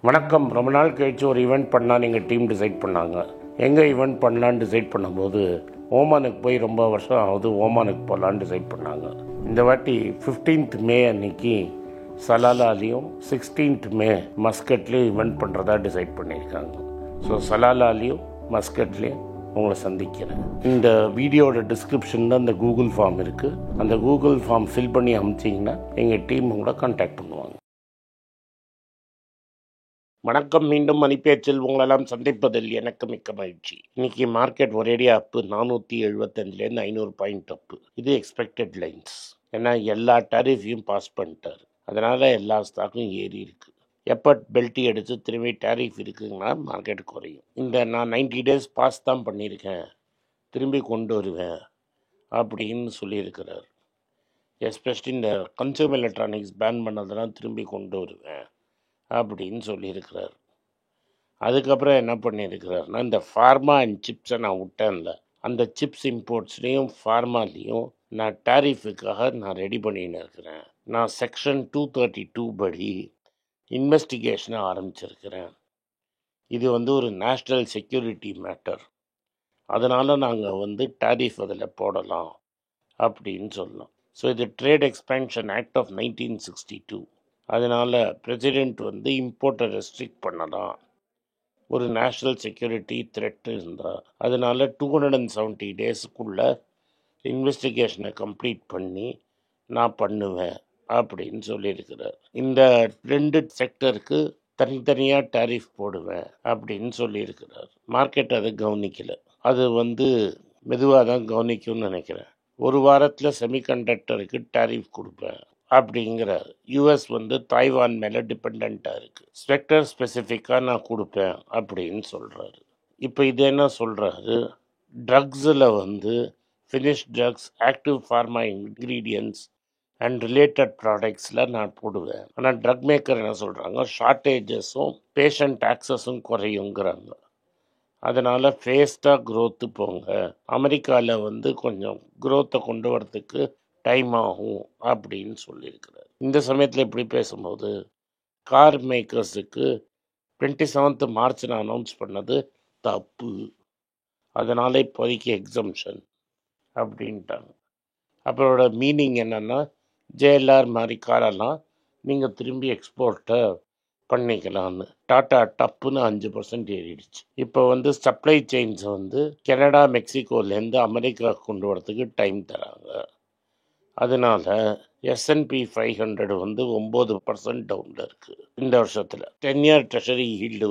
வணக்கம். ரொம்ப நாள் கழிச்சு ஒரு ஈவெண்ட் பண்ணால் நீங்கள் டீம் டிசைட் பண்ணாங்க. எங்கே ஈவெண்ட் பண்ணலான்னு டிசைட் பண்ணும்போது ஓமானுக்கு போய் ரொம்ப வருஷம் ஆகுது, ஓமானுக்கு போகலான்னு டிசைட் பண்ணாங்க. இந்த வாட்டி 15th மே அன்னைக்கு சலாலாலையும் 16th மே மஸ்கட்லேயும் ஈவெண்ட் பண்ணுறதா டிசைட் பண்ணியிருக்காங்க. ஸோ சலாலாலையும் மஸ்கட்லேயும் உங்களை சந்திக்கிறேன். இந்த வீடியோட டிஸ்கிரிப்ஷனில் அந்த கூகுள் ஃபார்ம் இருக்குது. அந்த கூகுள் ஃபார்ம் ஃபில் பண்ணி அனுப்பிச்சிங்கன்னா எங்கள் டீம் உங்களை கான்டாக்ட் பண்ணுவாங்க. வணக்கம். மீண்டும் மணிப்பேச்சில் உங்களெல்லாம் சந்திப்பதில் எனக்கு மிக்க மகிழ்ச்சி. இன்னைக்கு மார்க்கெட் ஒரேடியாக அப்பு 475லேருந்து 500 பாயிண்ட் அப்பு. இது எக்ஸ்பெக்டட் லைன்ஸ். ஏன்னா எல்லா டேரிஃபையும் பாஸ் பண்ணிட்டார். அதனால் எல்லா ஸ்டாக்கும் ஏறி இருக்கு. எப்போ பெல்ட்டி எடுத்து திரும்பி டேரிஃப் இருக்குங்கன்னா மார்க்கெட் குறையும். நான் 90 டேஸ் பாஸ் தான் பண்ணியிருக்கேன், திரும்பி கொண்டு வருவேன் அப்படின்னு சொல்லியிருக்கிறார். எஸ்பெஷலி இந்த கன்சியூமர் எலக்ட்ரானிக்ஸ் பேன் பண்ணதெல்லாம் திரும்பி கொண்டு வருவேன் அப்படின்னு சொல்லியிருக்கிறார். அதுக்கப்புறம் என்ன பண்ணியிருக்கிறாருன்னா, இந்த ஃபார்மா அண்ட் சிப்ஸை நான் விட்டேன்ல, அந்த சிப்ஸ் இம்போர்ட்ஸ்லேயும் ஃபார்மாலேயும் நான் டேரிஃபுக்காக நான் ரெடி பண்ணின்னு இருக்கிறேன். நான் செக்ஷன் 232 படி இன்வெஸ்டிகேஷனை ஆரம்பிச்சிருக்கிறேன். இது ஒரு நேஷ்னல் செக்யூரிட்டி மேட்டர். அதனால் நாங்கள் டேரிஃப் அதில் போடலாம் அப்படின்னு சொல்லலாம். ஸோ இது ட்ரேட் எக்ஸ்பேன்ஷன் ஆக்ட் ஆஃப் 1962. அதனால் பிரசிடெண்ட் இம்போர்ட்டை ரெஸ்ட்ரிக்ட் பண்ணலாம். ஒரு நேஷ்னல் செக்யூரிட்டி த்ரெட் இருந்தால் அதனால் 270 டேஸுக்குள்ளே இன்வெஸ்டிகேஷனை கம்ப்ளீட் பண்ணி நான் பண்ணுவேன் அப்படின்னு சொல்லியிருக்கிறார். இந்த 2 செக்டருக்கு தனித்தனியாக டேரிஃப் போடுவேன் அப்படின்னு சொல்லியிருக்கிறார். மார்க்கெட் அதை கவனிக்கலை. அது மெதுவாக தான் கவனிக்கும்னு நினைக்கிறேன். ஒரு வாரத்தில் செமிகண்டக்டருக்கு டேரிஃப் கொடுப்பேன் அப்படிங்கிறார். யூஎஸ் தாய்வான் மேலே டிபெண்ட்டாக இருக்குது. செக்டர் ஸ்பெசிஃபிக்காக நான் கொடுப்பேன் அப்படின்னு சொல்கிறாரு. இப்போ இது என்ன சொல்கிறாரு, ட்ரக்ஸில் finish drugs, active pharma ingredients and related ப்ராடக்ட்ஸில் நான் போடுவேன். ஆனால் ட்ரக் மேக்கர் என்ன சொல்கிறாங்க, ஷார்ட்டேஜஸும் பேஷண்ட் ஆக்சஸும் குறையுங்கிறாங்க. அதனால் ஃபேஸ்டாக க்ரோத்து போங்க, அமெரிக்காவில் கொஞ்சம் க்ரோத்தை கொண்டு வரத்துக்கு டைம் ஆகும் அப்படின்னு சொல்லியிருக்கிறார். இந்த சமயத்தில் இப்படி பேசும்போது கார் மேக்கர்ஸுக்கு 27th மார்ச் நான் அனௌன்ஸ் பண்ணது தப்பு, அதனால் இப்போதைக்கு எக்ஸம்ஷன் அப்படின்ட்டாங்க. அப்போட மீனிங் என்னென்னா, ஜேஎல்ஆர் மாதிரி காரெல்லாம் நீங்கள் திரும்பி எக்ஸ்போர்ட்டை பண்ணிக்கலான்னு. டாட்டா டப்புன்னு 5% ஏறிடுச்சு. இப்போ சப்ளை செயின்ஸ் கனடா மெக்சிகோலேருந்து அமெரிக்கா கொண்டு வரத்துக்கு டைம் தராங்க. அதனால் S&P 500 9% டவுனில் இருக்குது இந்த வருஷத்தில். 10-year ட்ரெஷரி ஈல்டு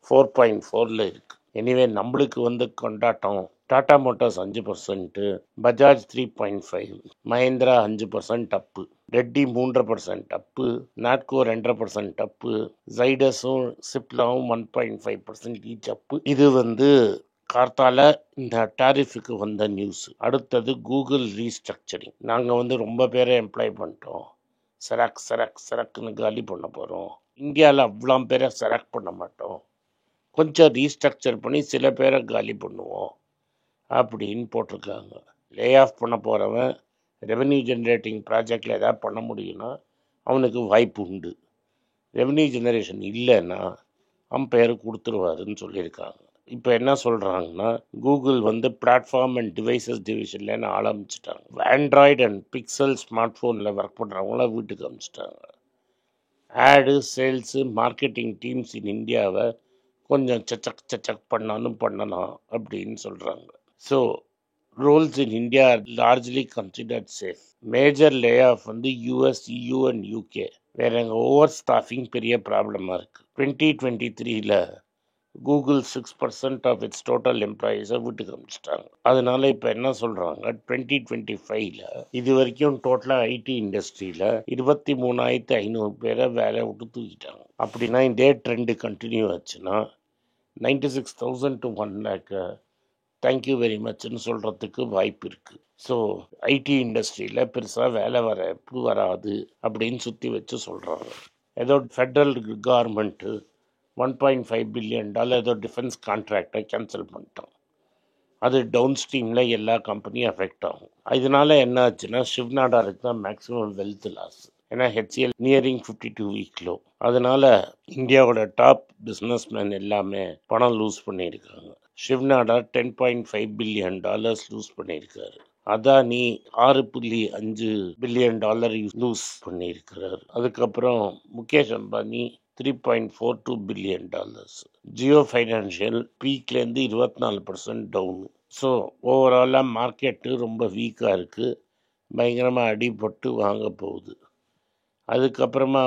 4.4 இருக்குது. எனிவே நம்மளுக்கு கொண்டாட்டம். டாடா மோட்டார்ஸ் 5%, பஜாஜ் 3.5, மஹேந்திரா 5% அப்பு, ரெட்டி 3% அப்பு, நாட்கோ 2% அப்பு, ஜைடஸும் சிப்லாவும் 1.5% ஈச் அப்பு. இது கார்த்தால இந்த டேரிஃபுக்கு வந்த நியூஸ். அடுத்தது கூகுள் ரீஸ்ட்ரக்சரிங். நாங்கள் ரொம்ப பேரை எம்ப்ளாய் பண்ணிட்டோம், சரக்குன்னு காலி பண்ண போகிறோம். இந்தியாவில் அவ்வளோ பேரை செலக்ட் பண்ண மாட்டோம், கொஞ்சம் ரீஸ்ட்ரக்சர் பண்ணி சில பேரை காலி பண்ணுவோம் அப்படின்னு போட்டிருக்காங்க. லே ஆஃப் பண்ண போகிறவன் ரெவென்யூ ஜென்ரேட்டிங் ப்ராஜெக்டில் எதாவது பண்ண முடியும்னா அவனுக்கு வாய்ப்பு உண்டு. ரெவென்யூ ஜெனரேஷன் இல்லைன்னா அவன் பேர் கொடுத்துருவாருன்னு சொல்லியிருக்காங்க. இப்போ என்ன சொல்கிறாங்கன்னா, கூகுள் பிளாட்ஃபார்ம் அண்ட் டிவைசஸ் டிவிஷன்லேன்னு ஆரம்பிச்சிட்டாங்க. ஆண்ட்ராய்டு அண்ட் பிக்சல் ஸ்மார்ட் ஃபோனில் ஒர்க் பண்ணுறவங்கள வீட்டுக்கு அனுப்பிச்சிட்டாங்க. ஆடு, சேல்ஸு, மார்க்கெட்டிங் டீம்ஸ் இன் இந்தியாவை கொஞ்சம் சச்சக் பண்ணலாம் அப்படின்னு சொல்கிறாங்க. So roles in India are largely considered safe. Major lay off US, EU and UK. வேற எங்கள் ஓவர் ஸ்டாஃபிங் பெரிய ப்ராப்ளமாக இருக்குது. 2023 கூகுள் 6% ஆஃப் இட்ஸ் டோட்டல் எம்ப்ளாயீஸை வீட்டுக்கு அனுப்பிச்சிட்டாங்க. அதனால இப்போ என்ன சொல்கிறாங்க, 2025 இது வரைக்கும் டோட்டலாக ஐடி இண்டஸ்ட்ரியில் 23,500 பேரை வேலை விட்டு தூக்கிட்டாங்க. அப்படின்னா இதே ட்ரெண்டு கண்டினியூ ஆச்சுன்னா 96,000 to 1 lakh தேங்க்யூ வெரி மச்னு சொல்கிறதுக்கு வாய்ப்பு இருக்குது. ஸோ ஐடி இண்டஸ்ட்ரியில் பெருசாக வேலை வராது அப்படின்னு சுற்றி வச்சு சொல்கிறாங்க. ஏதோ ஃபெட்ரல் கவர்மெண்ட்டு $1.5 billion ஏதோ டிஃபென்ஸ் கான்ட்ராக்டை கேன்சல் பண்ணிட்டோம். அது டவுன் ஸ்ட்ரீமில் எல்லா கம்பெனியும் அஃபெக்ட் ஆகும். இதனால் என்ன ஆச்சுன்னா, ஷிவ்நாடாருக்கு தான் மேக்ஸிமம் வெல்த் லாஸ். ஏன்னா ஹெச்சிஎல் நியரிங் 52 வீக் லோ. அதனால இந்தியாவோட டாப் பிஸ்னஸ் மேன் எல்லாமே பணம் லூஸ் பண்ணியிருக்காங்க. ஷிவ்நாடா $10.5 பில்லியன் லூஸ் பண்ணியிருக்காரு. அதானி $6.5 பில்லியன் லூஸ் பண்ணியிருக்கிறார். அதுக்கப்புறம் முகேஷ் அம்பானி $3.42 பில்லியன். ஜியோ ஃபைனான்ஷியல் பீக்லேருந்து 24% டவுன். ஸோ ஓவராலாக மார்க்கெட்டு ரொம்ப வீக்காக இருக்குது, பயங்கரமாக அடிபட்டு வாங்க போகுது. அதுக்கப்புறமா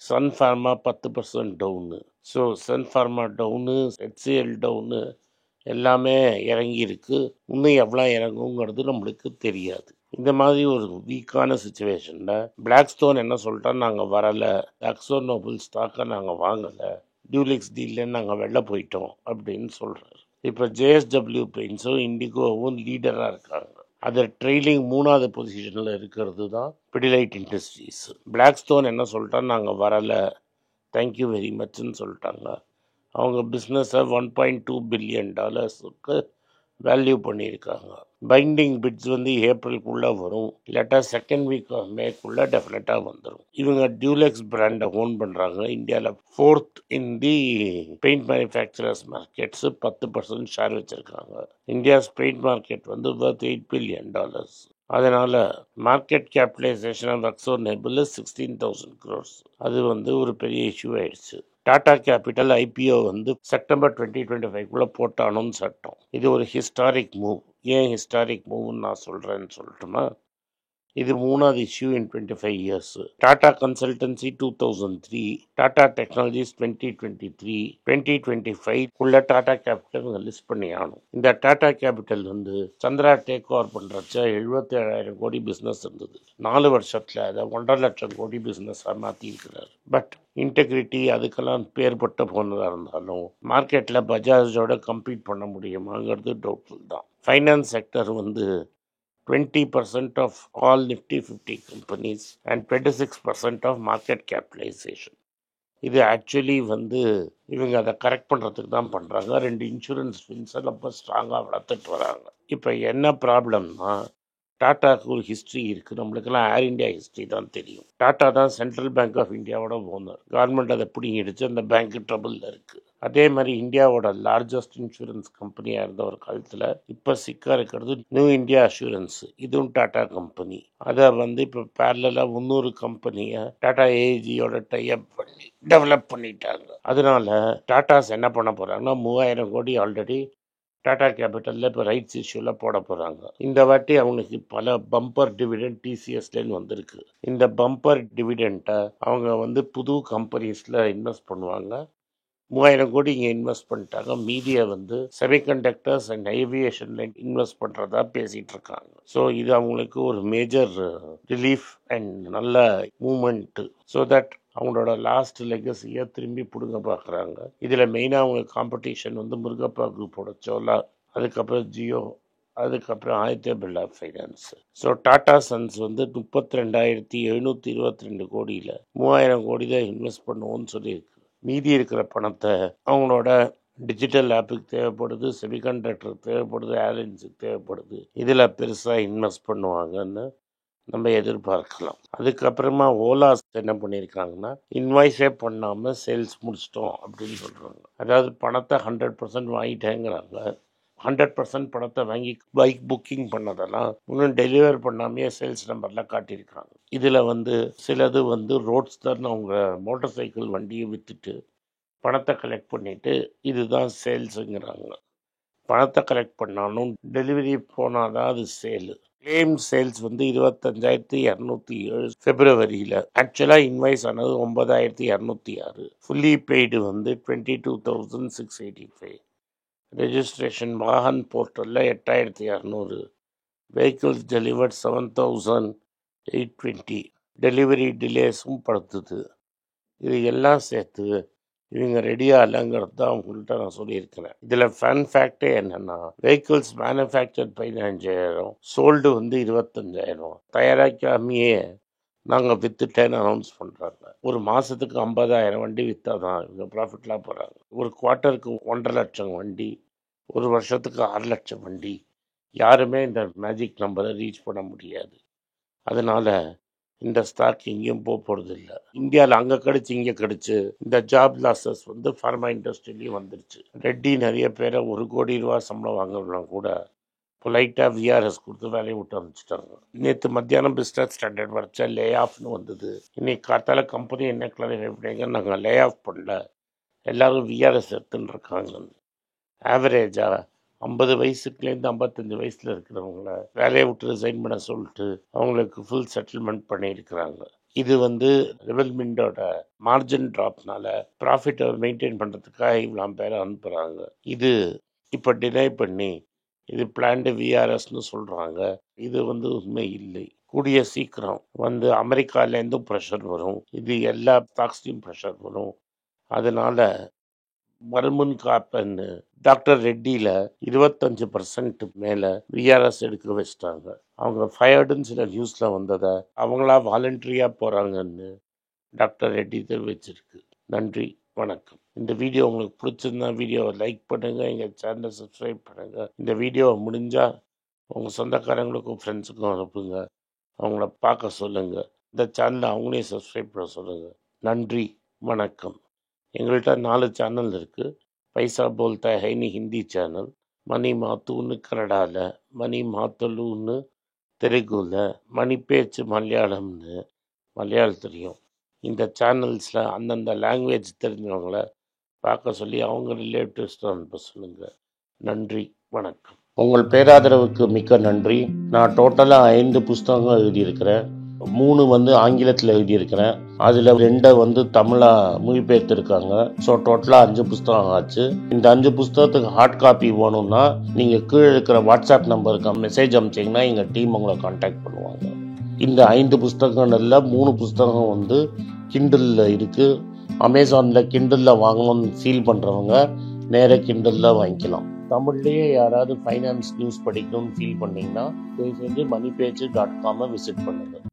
Sun Pharma 10% down. So Sun Pharma down, HCL down எல்லாமே இறங்கியிருக்கு. இன்னும் எவ்வளோ இறங்குங்கிறது நம்மளுக்கு தெரியாது. இந்த மாதிரி ஒரு வீக்கான சுச்சுவேஷனில் பிளாக் ஸ்டோன் என்ன சொல்லிட்டா, நாங்கள் வரலை, அக்ஸோ நோபல் ஸ்டாக்கை நாங்கள் வாங்கலை, டியூலிக்ஸ் டீலில் நாங்கள் வெளில போயிட்டோம் அப்படின்னு சொல்கிறார். இப்போ ஜேஎஸ்டபிள்யூ பெயிண்ட்ஸும் இண்டிகோவும் லீடராக இருக்காங்க. அது ட்ரெயிலிங் 3வது பொசிஷனில் இருக்கிறது தான் பிடிலைட் இண்டஸ்ட்ரீஸ். பிளாக் ஸ்டோன் என்ன சொல்லிட்டா, நாங்கள் வரலை, தேங்க்யூ வெரி மச்ன்னு சொல்லிட்டாங்க. அவங்க பிஸ்னஸை $1.2 பில்லியன் வேல்யூ பண்ணியிருக்காங்க. பைண்டிங் பிட்ஸ் ஏப்ரலுக்குள்ளே வரும், இல்லாட்டா செகண்ட் வீக் ஆஃப் மேக்குள்ளே டெஃபினட்டாக வந்துடும். இவங்க டியூலெக்ஸ் பிராண்டை ஓன் பண்ணுறாங்க. இந்தியாவில் 4th in the paint manufacturers markets 10% share வச்சுருக்காங்க. India's paint market worth $8 billion. அதனால் market capitalisation of Akzo Nobel 16,000 crores. அது ஒரு பெரிய இஷ்யூ ஆயிடுச்சு. டாடா கேபிட்டல் ஐபிஓ செப்டம்பர் 2025 போட்டானுன்னு சட்டம். இது ஒரு ஹிஸ்டாரிக் மூவ். ஏன் ஹிஸ்டாரிக் மூவ்னு நான் சொல்கிறேன்னு சொல்லட்டுமா? இது 3வது issue in 25 years. Tata Consultancy 2003, Tata Technologies 2023, 2025 Tata Capital list பண்ணி ஆகணும். இந்த Tata Capital Chandra take over பண்ணுறச்ச 77,000 கோடி பிஸ்னஸ் இருந்தது. 4 வருஷத்தில் அதை 1.5 லட்சம் கோடி பிஸ்னஸாக மாற்றிருக்கிறார். பட் இன்டெகிரிட்டி அதுக்கெல்லாம் பேர்பட்ட போனதாக இருந்தாலும் மார்க்கெட்டில் பஜாஜோட கம்பீட் பண்ண முடியுமாங்கிறது டவுட்ஃபுல் தான். Finance sector 20% of all Nifty 50 companies and 26% of market capitalization. இது ஆக்சுவலி இவங்க அதை கரெக்ட் பண்ணுறதுக்கு தான் பண்ணுறாங்க. 2 இன்சூரன்ஸ் ஃபின்ஸை ரொம்ப ஸ்ட்ராங்காக வளர்த்துட்டு வராங்க. இப்போ என்ன ப்ராப்ளம்னா, டாட்டாவுக்கு ஒரு ஹிஸ்ட்ரி இருக்குது. நம்மளுக்கெல்லாம் ஏர் இந்தியா ஹிஸ்ட்ரி தான் தெரியும். டாட்டா தான் சென்ட்ரல் பேங்க் ஆஃப் இந்தியாவோட ஓனர். கவர்மெண்ட் அதை பிடிங்கிடுச்சு, அந்த பேங்க்கு ட்ரபிளில் இருக்குது. அதே மாதிரி இந்தியாவோட லார்ஜஸ்ட் இன்சூரன்ஸ் கம்பெனியாக இருந்த ஒரு காலத்தில் இப்போ சிக்கா இருக்கிறது நியூ இந்தியா அஷூரன்ஸ். இதுவும் டாடா கம்பெனி. அதை இப்போ பேரலாக 300 கம்பெனியை டாடா ஏஜியோட டைப் பண்ணி டெவலப் பண்ணிட்டாங்க. அதனால டாட்டாஸ் என்ன பண்ண போகிறாங்கன்னா, 3000 கோடி ஆல்ரெடி டாடா கேபிட்டலில் இப்போ ரைட்ஸ் இஷ்யூவில் போட போகிறாங்க. இந்த வாட்டி அவங்களுக்கு பல பம்பர் டிவிடெண்ட் டிசிஎஸ்லேன்னு வந்திருக்கு. இந்த பம்பர் டிவிடெண்ட்டை அவங்க புது கம்பெனிஸில் இன்வெஸ்ட் பண்ணுவாங்க. 3000 கோடி இங்கே இன்வெஸ்ட் பண்ணிட்டாங்க. மீதியை செமிகண்டக்டர்ஸ் அண்ட் ஏவியேஷனில் இன்வெஸ்ட் பண்ணுறதா பேசிகிட்டு இருக்காங்க. ஸோ இது அவங்களுக்கு ஒரு மேஜர் ரிலீஃப் அண்ட் நல்ல மூமெண்ட்டு. ஸோ தட் அவங்களோட லாஸ்ட் லெகசியை திரும்பி பிடுங்க பார்க்குறாங்க. இதில் மெயினாக அவங்க காம்படிஷன் முருகப்பா குரூப்போட சோலா, அதுக்கப்புறம் ஜியோ, அதுக்கப்புறம் Aditya Birla finance. So Tata sons 32,722 கோடியில் 3000 கோடி தான் இன்வெஸ்ட் பண்ணுவோன்னு சொல்லியிருக்கு. மீதி இருக்கிற பணத்தை அவங்களோட டிஜிட்டல் ஆப்புக்கு தேவைப்படுது, செமிகண்டக்டர் தேவைப்படுது, ஏர்லைன்ஸுக்கு தேவைப்படுது. இதில் பெருசாக இன்வெஸ்ட் பண்ணுவாங்கன்னு நம்ம எதிர்பார்க்கலாம். அதுக்கப்புறமா ஓலா என்ன பண்ணியிருக்காங்கன்னா, இன்வாய்ஸே பண்ணாமல் சேல்ஸ் முடிச்சிட்டோம் அப்படின்னு சொல்கிறாங்க. அதாவது பணத்தை 100% வாங்கிட்டேங்கிறாங்க. 100% பணத்தை வாங்கி பைக் புக்கிங் பண்ணதெல்லாம் இன்னும் டெலிவர் பண்ணாமையே சேல்ஸ் நம்பர்லாம் காட்டியிருக்காங்க. இதில் சிலது ரோட்ஸ்டர்னு அவங்க மோட்டார் சைக்கிள் வண்டியை விற்றுட்டு பணத்தை கலெக்ட் பண்ணிவிட்டு இதுதான் சேல்ஸுங்கிறாங்க. பணத்தை கலெக்ட் பண்ணாலும் டெலிவரி போனால் தான் அது சேலு. கிளைம் சேல்ஸ் 25,207 பிப்ரவரியில். ஆக்சுவலாக இன்வாய்ஸ் ஆனது 9,206. Fully paid 22,685. ரெஜிஸ்ட்ரேஷன் வாகன் போர்ட்டலில் 8,200. Vehicles delivered 7,820. டெலிவரி டிலேஸும் படுத்துது. இது எல்லாம் சேர்த்து இவங்க ரெடியாக இல்லைங்கிறது தான் அவங்கள்ட்ட நான் சொல்லியிருக்கிறேன். இதில் ஃபன் ஃபேக்டே என்னென்னா, வெஹிக்கிள்ஸ் மேனுஃபேக்சர் 15,000, சோல்டு 25,000. தயாரிக்காமையே நாங்கள் விற்றுட்டேன்னு அனௌன்ஸ் பண்ணுறாங்க. ஒரு மாதத்துக்கு 50,000 வண்டி விற்றா தான் இவங்க ப்ராஃபிட்லாம் போகிறாங்க. ஒரு குவார்ட்டருக்கு 1.5 லட்சம் வண்டி, ஒரு வருஷத்துக்கு 6 லட்சம் வண்டி. யாருமே இந்த மேஜிக் நம்பரை ரீச் பண்ண முடியாது. அதனால் இந்த ஸ்டாக் எங்கேயும் போக போகிறது இல்லை. இந்தியாவில் அங்கே கிடச்சி இங்கே கிடச்சி இந்த ஜாப் லாஸஸ் வந்து ஃபார்மா இண்டஸ்ட்ரியிலையும் வந்துருச்சு. ரெட்டி நிறைய பேரை 1 கோடி ரூபா சம்பளம் வாங்குறவங்க கூட பொலைட்டாக விஆர்எஸ் கொடுத்து வேலையை விட்டு அனுப்பிச்சிட்டாங்க. நேற்று மத்தியானம் பிஸ்னஸ் ஸ்டாண்டர்ட் வரைச்சா லே ஆஃப்னு வந்தது. இன்னைக்கு காத்தால கம்பெனி என்ன கிளம்பி எப்படிங்க நாங்கள் லே ஆஃப் பண்ணல, எல்லாரும் விஆர்எஸ் எடுத்துன்னு இருக்காங்க. ஆவரேஜாக 50 வயசுக்குலேருந்து 55 வயசில் இருக்கிறவங்கள வேலையை விட்டு ரிசைன் பண்ண சொல்லிட்டு அவங்களுக்கு ஃபுல் செட்டில்மெண்ட் பண்ணியிருக்கிறாங்க. இது வந்து டெவலப்மெண்ட்டோட மார்ஜின் ட்ராப்னால ப்ராஃபிட்டை மெயின்டைன் பண்ணுறதுக்காக இவ்வளோ பேரை அனுப்புகிறாங்க. இது இப்போ டினை பண்ணி இது பிளான்டு விஆர்எஸ்னு சொல்கிறாங்க. இது வந்து உண்மை இல்லை. கூடிய சீக்கிரம் வந்து அமெரிக்காலேருந்தும் ப்ரெஷர் வரும், இது எல்லா ஸ்டாக்ஸ்லையும் ப்ரெஷர் வரும். அதனால வருமுன் காப்பன்னு டாக்டர் ரெட்டியில் 25% மேலே விஆர்எஸ் எடுக்க வச்சிட்டாங்க. அவங்க ஃபயர்டுன்னு சில நியூஸில் வந்ததை அவங்களா வாலண்டரியாக போகிறாங்கன்னு டாக்டர் ரெட்டி தெரிவிச்சிருக்கு. நன்றி, வணக்கம். இந்த வீடியோ உங்களுக்கு பிடிச்சிருந்தா வீடியோவை லைக் பண்ணுங்கள், எங்கள் சேனலை சப்ஸ்கிரைப் பண்ணுங்கள். இந்த வீடியோவை முடிஞ்சால் உங்கள் சொந்தக்காரங்களுக்கும் ஃப்ரெண்ட்ஸுக்கும் அனுப்புங்க, அவங்கள பார்க்க சொல்லுங்கள். இந்த சேனலை அவங்களே சப்ஸ்கிரைப் பண்ண சொல்லுங்கள். நன்றி, வணக்கம். எங்கள்கிட்ட 4 சேனல் இருக்குது. பைசா போல்தா ஹைனி ஹிந்தி சேனல், மணி மாத்தூன்னு கன்னடாவில், மணி மாத்தலூன்னு தெலுங்குல, மணி பேச்சு மலையாளம்னு மலையாளத்துலேயும். இந்த சேனல்ஸில் அந்தந்த லாங்குவேஜ் தெரிஞ்சவங்கள பார்க்க சொல்லி அவங்க ரிலேட்டிவ்ஸ் அனுப்ப சொல்லுங்கள். நன்றி, வணக்கம். உங்கள் பேராதரவுக்கு மிக்க நன்றி. நான் டோட்டலாக 5 புஸ்தகங்கள் எழுதியிருக்கிறேன். 3 வந்து ஆங்கிலத்தில் எழுதியிருக்கிறேன். அதில் 2 வந்து தமிழாக மொழிபெயர்த்துருக்காங்க. ஸோ டோட்டலாக 5 புஸ்தகம் ஆச்சு. இந்த 5 புஸ்தகத்துக்கு ஹார்ட் காப்பி வேணும்னா நீங்கள் கீழே இருக்கிற வாட்ஸ்அப் நம்பருக்கு மெசேஜ் அனுப்பிச்சிங்கன்னா எங்கள் டீம் உங்களை கான்டாக்ட் பண்ணுவாங்க. இந்த 5 புஸ்தகங்களில் 3 புஸ்தகம் வந்து கிண்டலில் இருக்குது. அமேசானில் கிண்டலில் வாங்கணும்னு ஃபீல் பண்ணுறவங்க நேராக கிண்டலில் வாங்கிக்கலாம். தமிழ்லேயே யாராவது ஃபைனான்ஸ் நியூஸ் படிக்கணும்னு ஃபீல் பண்ணிங்கன்னா தயவுசெஞ்சு மணிபேஜ்.com விசிட் பண்ணுங்கள்.